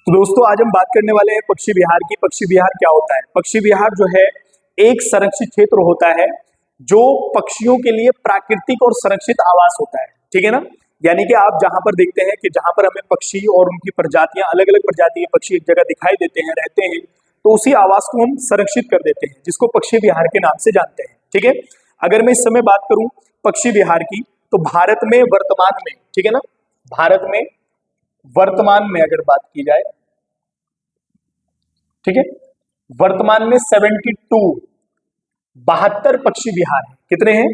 तो दोस्तों आज हम बात करने वाले हैं पक्षी विहार की। पक्षी विहार क्या होता है? पक्षी विहार जो है एक संरक्षित क्षेत्र होता है जो पक्षियों के लिए प्राकृतिक और संरक्षित आवास होता है। ठीक है ना? यानी कि आप जहां पर देखते हैं कि जहां पर हमें पक्षी और उनकी प्रजातियां, अलग अलग प्रजाति के पक्षी एक जगह दिखाई देते हैं, रहते हैं, तो उसी आवास को हम संरक्षित कर देते हैं, जिसको पक्षी विहार के नाम से जानते हैं। ठीक है? अगर मैं इस समय बात करूं पक्षी विहार की, तो भारत में वर्तमान में, ठीक है ना, भारत में वर्तमान में अगर बात की जाए, ठीक है, वर्तमान में 72 पक्षी विहार है। कितने हैं?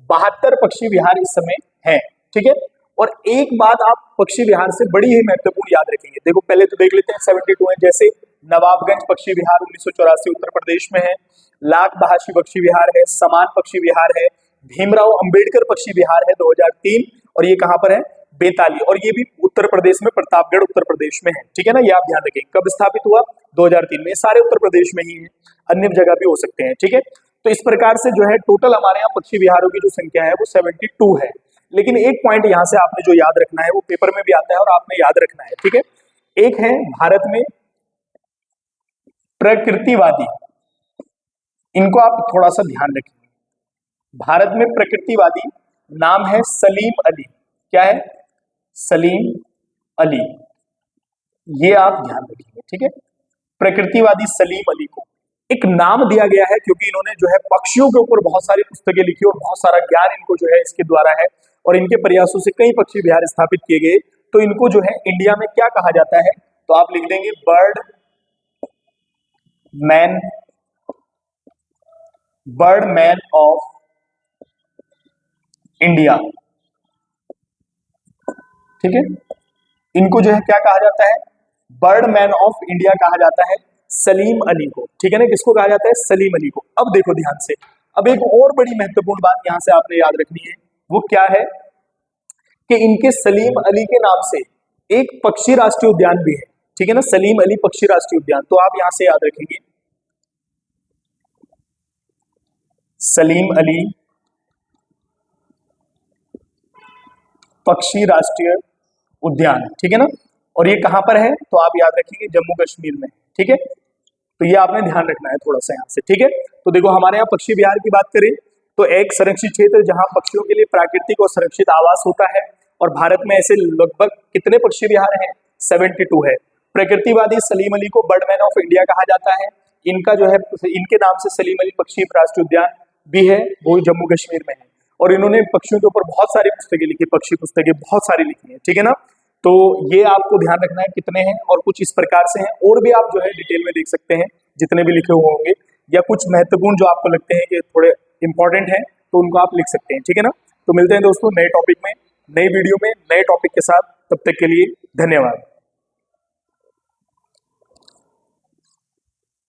72 पक्षी विहार इस समय हैं। ठीक है? और एक बात आप पक्षी विहार से बड़ी ही महत्वपूर्ण याद रखेंगे। देखो पहले तो देख लेते हैं 72 है। जैसे नवाबगंज पक्षी विहार 1984 उत्तर प्रदेश में है, लाख बहाशी पक्षी विहार है, समान पक्षी विहार है, भीमराव अंबेडकर पक्षी विहार है 2003, और ये कहां पर है? बेताली, और ये भी उत्तर प्रदेश में, प्रतापगढ़ उत्तर प्रदेश में है। ठीक है ना? ये आप ध्यान रखें। कब स्थापित हुआ? 2003 में। सारे उत्तर प्रदेश में ही है, अन्य जगह भी हो सकते हैं। ठीक है? तो इस प्रकार से जो है टोटल हमारे यहाँ पक्षी विहारों की जो संख्या है वो 72 है। लेकिन एक पॉइंट यहाँ से आपने जो याद रखना है, वो पेपर में भी आता है और आपने याद रखना है। ठीक है? एक है भारत में प्रकृतिवादी, इनको आप थोड़ा सा ध्यान रखिए। भारत में प्रकृतिवादी नाम है सलीम अली। क्या है? सलीम अली, ये आप ध्यान रखिए। ठीक है? प्रकृतिवादी सलीम अली को एक नाम दिया गया है क्योंकि इन्होंने जो है पक्षियों के ऊपर बहुत सारी पुस्तकें लिखी और बहुत सारा ज्ञान इनको जो है इसके द्वारा है, और इनके प्रयासों से कई पक्षी विहार स्थापित किए गए। तो इनको जो है इंडिया में क्या कहा जाता है? तो आप लिख देंगे बर्ड मैन ऑफ इंडिया। ठीक है? इनको जो है क्या कहा जाता है? बर्ड मैन ऑफ इंडिया कहा जाता है सलीम अली को। ठीक है ना? किसको कहा जाता है? सलीम अली को। अब देखो ध्यान से, अब एक और बड़ी महत्वपूर्ण बात यहां से आपने याद रखनी है। वो क्या है कि इनके सलीम अली के नाम से एक पक्षी राष्ट्रीय उद्यान भी है। ठीक है ना? सलीम अली पक्षी राष्ट्रीय उद्यान, तो आप यहां से याद रखेंगे सलीम अली पक्षी राष्ट्रीय उद्यान। ठीक है ना? और ये कहां पर है? तो आप याद रखेंगे जम्मू कश्मीर में। ठीक है? तो ये आपने ध्यान रखना है थोड़ा सा यहां से। ठीक है? तो देखो हमारे यहाँ पक्षी विहार की बात करें तो एक संरक्षित क्षेत्र जहां पक्षियों के लिए प्राकृतिक और संरक्षित आवास होता है, और भारत में ऐसे लगभग कितने पक्षी विहार हैं? 72 है। प्रकृतिवादी सलीम अली को बर्डमैन ऑफ इंडिया कहा जाता है। इनका जो है, इनके नाम से सलीम अली पक्षी राष्ट्रीय उद्यान भी है, वो जम्मू कश्मीर में है। और इन्होंने पक्षियों के ऊपर बहुत सारी पुस्तकें लिखी, पक्षी पुस्तकें बहुत सारी लिखी है। ठीक है ना? तो ये आपको ध्यान रखना है कितने हैं, और कुछ इस प्रकार से हैं। और भी आप जो है डिटेल में देख सकते हैं जितने भी लिखे हुए होंगे, या कुछ महत्वपूर्ण जो आपको लगते हैं कि थोड़े इंपॉर्टेंट हैं तो उनको आप लिख सकते हैं। ठीक है ना? तो मिलते हैं दोस्तों नए टॉपिक में, नई वीडियो में, नए टॉपिक के साथ। तब तक के लिए धन्यवाद।